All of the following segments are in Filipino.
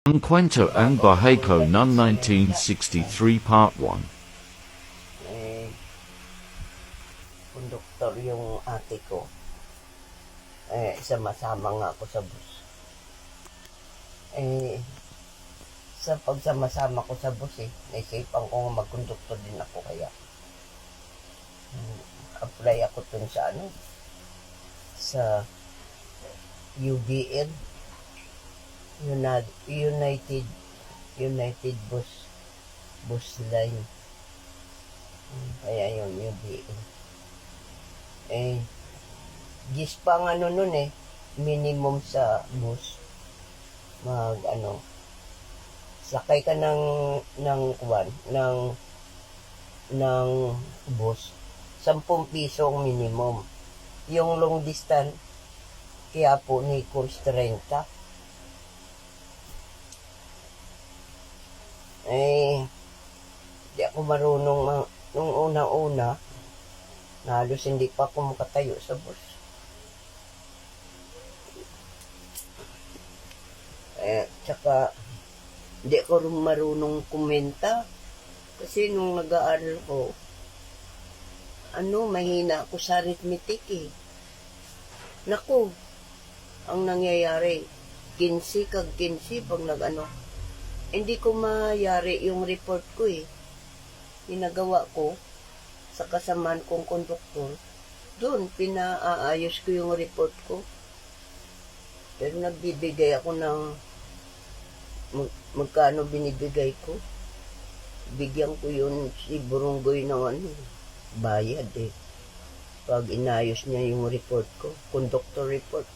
Ang Kwento ang Bahay Ko noong 1963 Part 1. Konduktor yung ate ko. Sama-sama nga ako sa bus. Sa pagsama-sama ko sa bus, naisipan ko nga magkonduktor din ako, kaya apply ako dun sa sa UBL, United Bus Line. Kaya yung UBL. Gis pa nga nun minimum sa bus. Sakay ka ng bus, 10 piso ang minimum. Yung long distance, kaya po ni course 30. Di ako marunong nung unang-una, na halos hindi pa ako makatayo sa bus. Tsaka hindi ako rin marunong kumenta, kasi nung nag-aaral ko, mahina ako sa arithmetic Naku, ang nangyayari, 15 kag 15 pag hindi ko mayari yung report ko Ginagawa ko sa kasamaan kong konduktor, doon pinaayos ko yung report ko. Pero nagbibigay ako ng magkano binibigay ko. Bigyan ko yun si Burunggoy ng bayad pag inayos niya yung report ko, conductor report.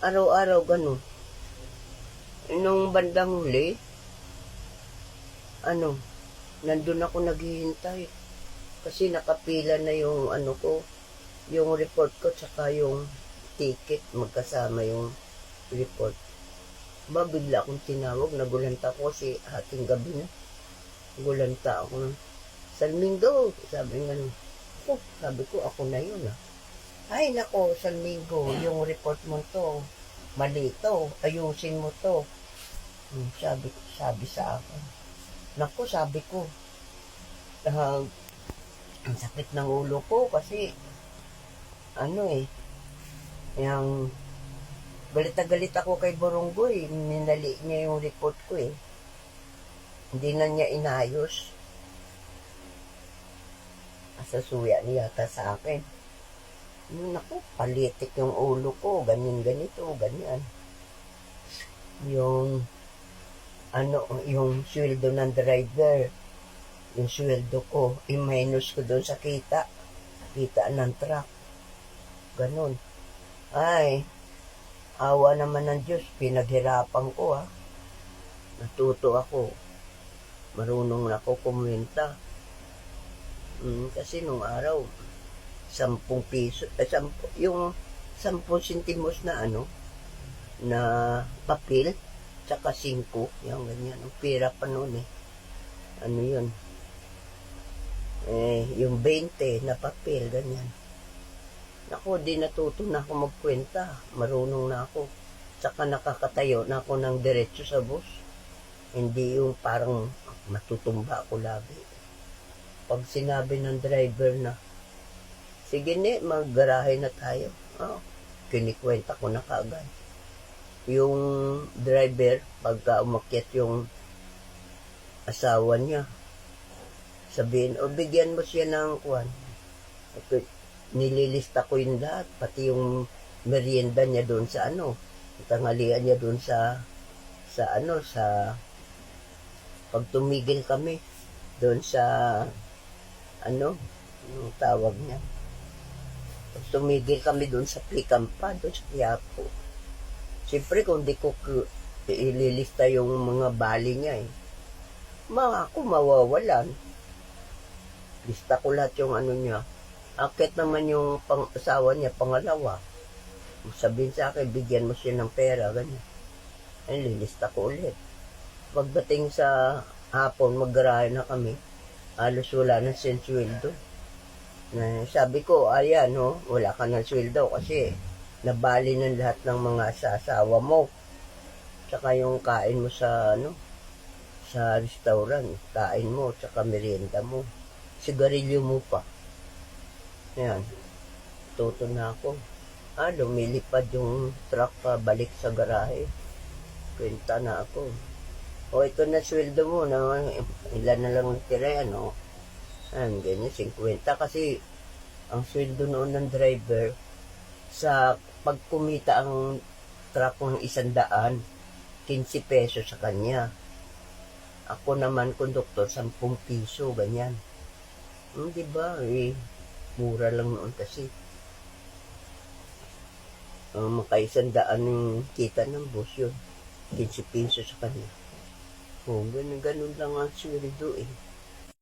Araw-araw ganun. Nung bandang huli, nandun ako naghihintay. Kasi nakapila na yung yung report ko, tsaka yung ticket, magkasama yung report. Bigla akong tinawag, nagulanta ko kasi ating gabi na. Nagulanta ako, Salmingo, sabi nga sabi ko, ako na yun Ay nako, Salmingo, yung report mo to, mali to, ayusin mo to. Sabi sa akin. Nako, sabi ko, ang sakit ng ulo ko kasi yung galit ako kay Burunggoy, minali niya yung report ko hindi na niya inayos. Asasuya niya yata sa akin. Naku, palitik yung ulo ko, ganito, ganyan. Yung yung sweldo ng driver, yung sweldo ko, i-minus ko doon sa kita ng truck. Ganun. Ay, awa naman ng Diyos, pinaghirapan ko Natuto ako. Marunong na ako kumwenta. Kasi nung araw, 10 piso, yung 10 sentimos na na papel, tsaka 5, yung ganyan. Ang pira pa noon yun? Yung 20 na papel, ganyan. Ako, di natuto na ako magkwenta. Marunong na ako. Tsaka nakakatayo na ako ng diretso sa bus. Hindi yung parang matutumba ako lagi. Pag sinabi ng driver na, sige maggarahe na tayo. Kinikwenta ko na kaagad. Yung driver, pagka umakyat yung asawa niya, sabihin, bigyan mo siya ng nililista ko yung lahat, pati yung merienda niya doon sa tanghalian niya doon sa pag tumigil kami doon sa yung tawag niya, pag tumigil kami doon sa Pikampa, doon sa Quiapo. Siyempre, kung di ko ililista yung mga bali niya ako mawawalan. Lista ko lahat yung niya. Akit naman yung asawa niya, pangalawa. Sabihin sa akin, bigyan mo siya ng pera, ganyan. Lilista ko ulit. Pagdating sa hapon, maggarahe na kami. Halos wala na siyang sweldo. Sabi ko, ayan, wala ka ng sweldo kasi nabali ng lahat ng mga asawa mo. Tsaka yung kain mo sa sa restaurant, kain mo, tsaka merienda mo. Sigarilyo mo pa. Ayan, tuto na ako. Lumilipad yung truck pa balik sa garahe. Kwenta na ako. Ito na sweldo mo. Ilan na lang tira yan, ganyan, 50. Kasi, ang sweldo noon ng driver, sa pagkumita ang truck ng 100, 15 pesos sa kanya. Ako naman, konduktor, 10 piso, ganyan. Diba? Mura lang noon kasi. Maka-100 yung kita ng bus yun. 15 piso sa kanya. Ganun lang ang sweldo